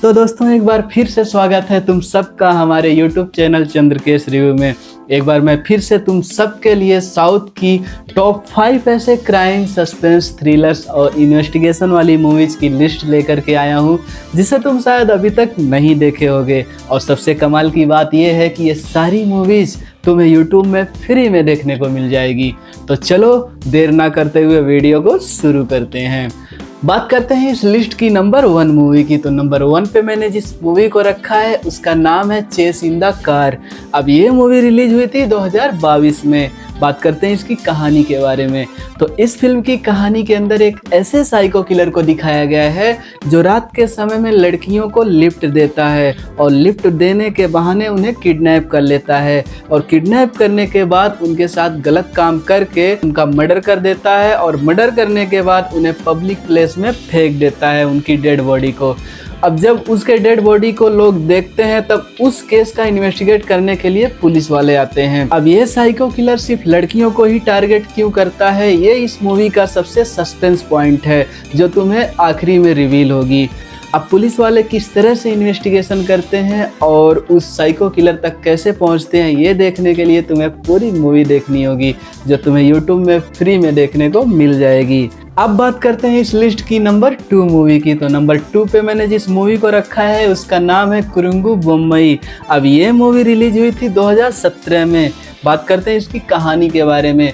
तो दोस्तों एक बार फिर से स्वागत है तुम सबका हमारे YouTube चैनल चंद्रकेश रिव्यू में। एक बार मैं फिर से तुम सबके लिए साउथ की टॉप 5 ऐसे क्राइम, सस्पेंस, थ्रिलर्स और इन्वेस्टिगेशन वाली मूवीज़ की लिस्ट लेकर के आया हूँ जिसे तुम शायद अभी तक नहीं देखे होगे। और सबसे कमाल की बात यह है कि ये सारी मूवीज़ तुम्हें YouTube में फ्री में देखने को मिल जाएगी। तो चलो देर ना करते हुए वीडियो को शुरू करते हैं। बात करते हैं इस लिस्ट की नंबर 1 मूवी की। तो नंबर 1 पे मैंने जिस मूवी को रखा है उसका नाम है चेस इन द कार। अब ये मूवी रिलीज हुई थी 2022 में। बात करते हैं इसकी कहानी के बारे में। तो इस फिल्म की कहानी के अंदर एक ऐसे साइको किलर को दिखाया गया है जो रात के समय में लड़कियों को लिफ्ट देता है और लिफ्ट देने के बहाने उन्हें किडनैप कर लेता है और किडनैप करने के बाद उनके साथ गलत काम करके उनका मर्डर कर देता है और मर्डर करने के बाद उन्हें पब्लिक प्लेस में फेंक देता है उनकी डेड बॉडी को। अब जब उसके डेड बॉडी को लोग देखते हैं तब उस केस का इन्वेस्टिगेट करने के लिए पुलिस वाले आते हैं। अब ये साइको किलर सिर्फ लड़कियों को ही टारगेट क्यों करता है, ये इस मूवी का सबसे सस्पेंस पॉइंट है जो तुम्हें आखिरी में रिवील होगी। अब पुलिस वाले किस तरह से इन्वेस्टिगेशन करते हैं और उस साइको किलर तक कैसे पहुंचते हैं, ये देखने के लिए तुम्हें पूरी मूवी देखनी होगी जो तुम्हें YouTube में फ्री में देखने को मिल जाएगी। अब बात करते हैं इस लिस्ट की नंबर 2 मूवी की। तो नंबर 2 पे मैंने जिस मूवी को रखा है उसका नाम है कुरुंगु बम्बई। अब ये मूवी रिलीज हुई थी 2017 में। बात करते हैं इसकी कहानी के बारे में।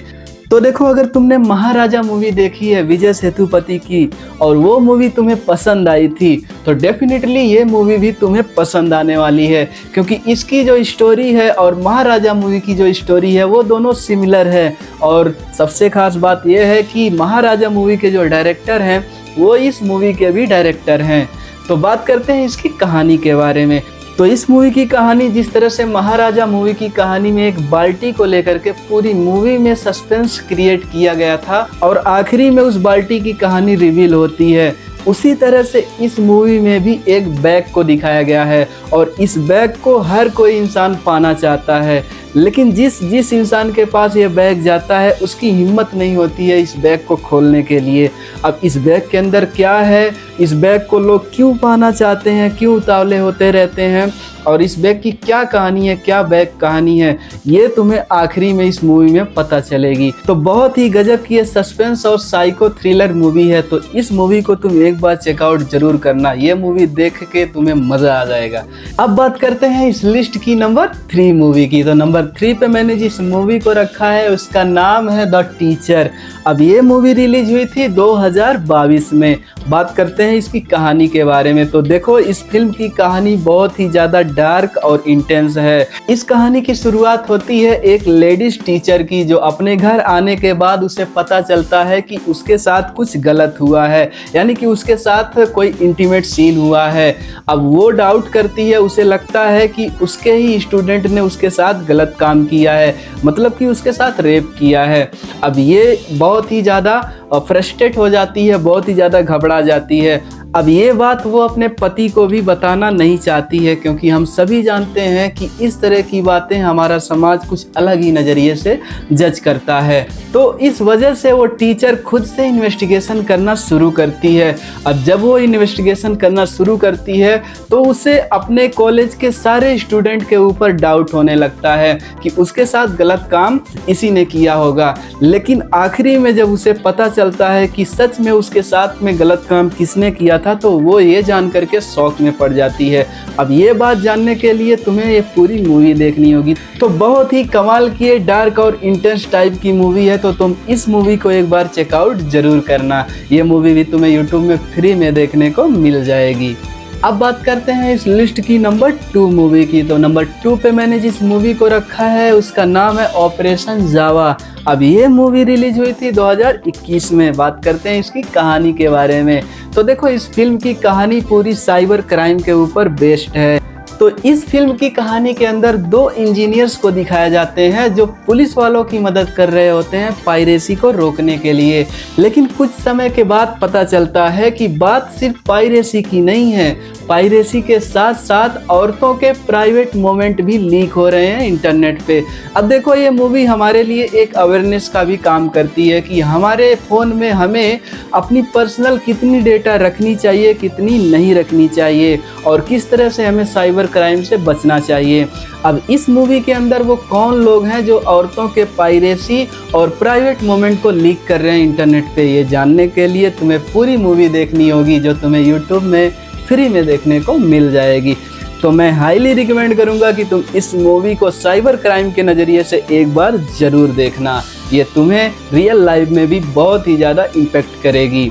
तो देखो, अगर तुमने महाराजा मूवी देखी है विजय सेतुपति की और वो मूवी तुम्हें पसंद आई थी तो डेफिनेटली ये मूवी भी तुम्हें पसंद आने वाली है, क्योंकि इसकी जो स्टोरी है और महाराजा मूवी की जो स्टोरी है वो दोनों सिमिलर है। और सबसे खास बात यह है कि महाराजा मूवी के जो डायरेक्टर हैं वो इस मूवी के भी डायरेक्टर हैं। तो बात करते हैं इसकी कहानी के बारे में। तो इस मूवी की कहानी जिस तरह से महाराजा मूवी की कहानी में एक बाल्टी को लेकर के पूरी मूवी में सस्पेंस क्रिएट किया गया था और आखिरी में उस बाल्टी की कहानी रिवील होती है, उसी तरह से इस मूवी में भी एक बैग को दिखाया गया है और इस बैग को हर कोई इंसान पाना चाहता है, लेकिन जिस इंसान के पास ये बैग जाता है उसकी हिम्मत नहीं होती है इस बैग को खोलने के लिए। अब इस बैग के अंदर क्या है, इस बैग को लोग क्यों पाना चाहते हैं, क्यों उतावले होते रहते हैं और इस बैग की क्या कहानी है, क्या बैग कहानी है, ये तुम्हें आखिरी में इस मूवी में पता चलेगी। तो बहुत ही गजब की सस्पेंस और साइको थ्रिलर मूवी है। तो इस मूवी को तुम एक बार चेकआउट जरूर करना, ये मूवी देख के तुम्हें मजा आ जाएगा। अब बात करते हैं इस लिस्ट की नंबर 3 मूवी की। तो नंबर 3 पे मैंने जिस मूवी को रखा है उसका नाम है द टीचर। अब ये मूवी रिलीज हुई थी 2022 में। बात करते हैं इसकी कहानी के बारे में। तो देखो, इस फिल्म की कहानी बहुत ही ज़्यादा डार्क और इंटेंस है। इस कहानी की शुरुआत होती है एक लेडीज टीचर की जो अपने घर आने के बाद उसे पता चलता है कि उसके साथ कुछ गलत हुआ है, यानी कि उसके साथ कोई इंटीमेट सीन हुआ है। अब वो डाउट करती है, उसे लगता है कि उसके ही स्टूडेंट ने उसके साथ गलत काम किया है, मतलब कि उसके साथ रेप किया है। अब ये बहुत ही ज़्यादा फ्रस्ट्रेट हो जाती है, बहुत ही ज़्यादा घबरा जाती है। अब ये बात वो अपने पति को भी बताना नहीं चाहती है, क्योंकि हम सभी जानते हैं कि इस तरह की बातें हमारा समाज कुछ अलग ही नज़रिए से जज करता है। तो इस वजह से वो टीचर खुद से इन्वेस्टिगेशन करना शुरू करती है। अब जब वो इन्वेस्टिगेशन करना शुरू करती है तो उसे अपने कॉलेज के सारे स्टूडेंट के ऊपर डाउट होने लगता है कि उसके साथ गलत काम इसी ने किया होगा। लेकिन आखिरी में जब उसे पता चलता है कि सच में उसके साथ में गलत काम किसने किया था तो वो ये जान करके शॉक में पड़ जाती है। अब ये बात जानने के लिए तुम्हें ये पूरी मूवी देखनी होगी। तो बहुत ही कमाल की डार्क और इंटेंस टाइप की मूवी है, तो तुम इस मूवी को एक बार चेकआउट जरूर करना। ये मूवी भी तुम्हें YouTube में फ्री में देखने को मिल जाएगी। अब बात करते हैं इस लिस्ट की नंबर 2 मूवी की। तो नंबर 2 पे मैंने जिस मूवी को रखा है उसका नाम है ऑपरेशन जावा। अब ये मूवी रिलीज हुई थी 2021 में। बात करते हैं इसकी कहानी के बारे में। तो देखो, इस फिल्म की कहानी पूरी साइबर क्राइम के ऊपर बेस्ड है। तो इस फिल्म की कहानी के अंदर दो इंजीनियर्स को दिखाया जाते हैं जो पुलिस वालों की मदद कर रहे होते हैं पायरेसी को रोकने के लिए। लेकिन कुछ समय के बाद पता चलता है कि बात सिर्फ पायरेसी की नहीं है, पायरेसी के साथ साथ औरतों के प्राइवेट मोमेंट भी लीक हो रहे हैं इंटरनेट पे। अब देखो, ये मूवी हमारे लिए एक अवेयरनेस का भी काम करती है कि हमारे फ़ोन में हमें अपनी पर्सनल कितनी डेटा रखनी चाहिए, कितनी नहीं रखनी चाहिए, और किस तरह से हमें साइबर क्राइम से बचना चाहिए। अब इस मूवी के अंदर वो कौन लोग हैं जो औरतों के पायरेसी और प्राइवेट मोमेंट को लीक कर रहे हैं इंटरनेट पे, ये जानने के लिए तुम्हें पूरी मूवी देखनी होगी, जो तुम्हें यूट्यूब में फ्री में देखने को मिल जाएगी। तो मैं हाईली रिकमेंड करूंगा कि तुम इस मूवी को साइबर क्राइम के नज़रिए से एक बार ज़रूर देखना, ये तुम्हें रियल लाइफ में भी बहुत ही ज़्यादा इम्पेक्ट करेगी।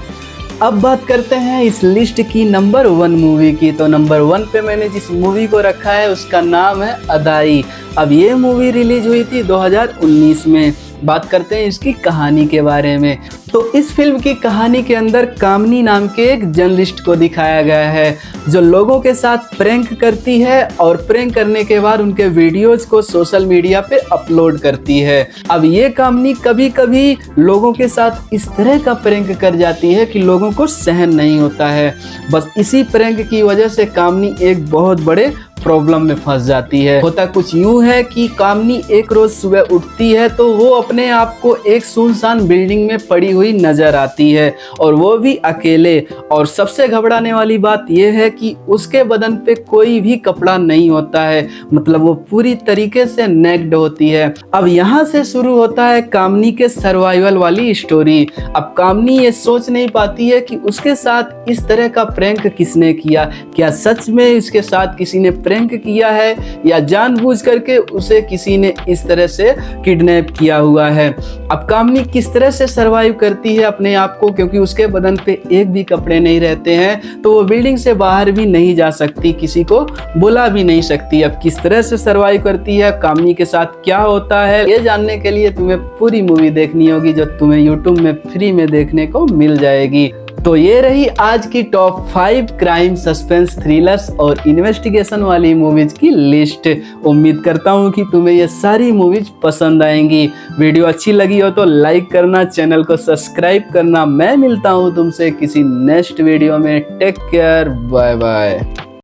अब बात करते हैं इस लिस्ट की नंबर 1 मूवी की। तो नंबर 1 पे मैंने जिस मूवी को रखा है उसका नाम है अदाई। अब ये मूवी रिलीज हुई थी 2019 में। बात करते हैं इसकी कहानी के बारे में। तो इस फिल्म की कहानी के अंदर कामनी नाम के एक जर्नलिस्ट को दिखाया गया है जो लोगों के साथ प्रैंक करती है और प्रैंक करने के बाद उनके वीडियोज को सोशल मीडिया पे अपलोड करती है। अब ये कामनी कभी कभी लोगों के साथ इस तरह का प्रैंक कर जाती है कि लोगों को सहन नहीं होता है। बस इसी प्रैंक की वजह से कामनी एक बहुत बड़े प्रॉब्लम में फंस जाती है। होता कुछ यूं है कि कामनी एक रोज सुबह उठती है तो वो अपने आप को एक सुनसान बिल्डिंग में पड़ी हुई नजर आती है, और वो भी अकेले। और सबसे घबराने वाली बात यह है कि उसके बदन पे कोई भी कपड़ा नहीं होता है, मतलब वो पूरी तरीके से नेक्ड होती है। अब यहाँ से शुरू होता है कामनी के सर्वाइवल वाली स्टोरी। अब कामनी ये सोच नहीं पाती है कि उसके साथ इस तरह का प्रैंक किसने किया, क्या सच में इसके साथ किसी ने प्रैंक किया है या जानबूझ करके उसे किसी ने इस तरह से किडनैप किया हुआ है। अब कामनी किस तरह से सरवाइव करती है अपने आप को, क्योंकि उसके बदन पे एक भी कपड़े नहीं रहते हैं तो वो बिल्डिंग से बाहर भी नहीं जा सकती, किसी को बुला भी नहीं सकती। अब किस तरह से सरवाइव करती है, कामनी के साथ क्या होता है, ये जानने के लिए तुम्हें पूरी मूवी देखनी होगी, जो तुम्हें यूट्यूब में फ्री में देखने को मिल जाएगी। तो ये रही आज की टॉप 5 क्राइम, सस्पेंस, थ्रिलर्स और इन्वेस्टिगेशन वाली मूवीज की लिस्ट। उम्मीद करता हूँ कि तुम्हें ये सारी मूवीज पसंद आएंगी। वीडियो अच्छी लगी हो तो लाइक करना, चैनल को सब्सक्राइब करना। मैं मिलता हूँ तुमसे किसी नेक्स्ट वीडियो में। Take care, bye bye.